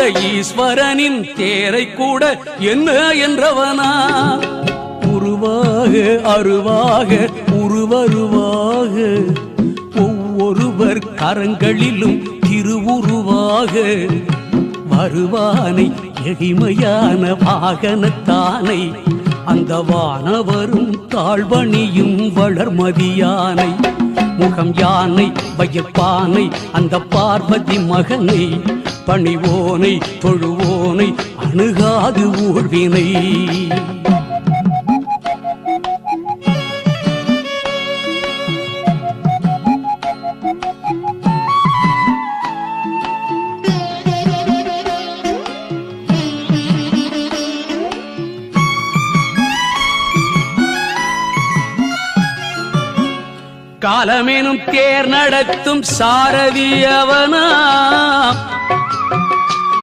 அந்த ஈஸ்வரனின் தேரை கூட என்ன என்றவனா உருவாக அருவாக உருவருவாக ஒவ்வொருவர் கரங்களிலும் திருவுருவாக வருவானை எளிமையான வாகனத்தானை அந்த வானவரும் தாழ்வணியும் வளர்மதியானை முகம் யானை வயப்பானை அந்த பார்வதி மகனை பணிவோனை தொழுவோனை அணுகாது ஊழ்வினை காலமெனும் தேர் நடத்தும் சாரதி அவனா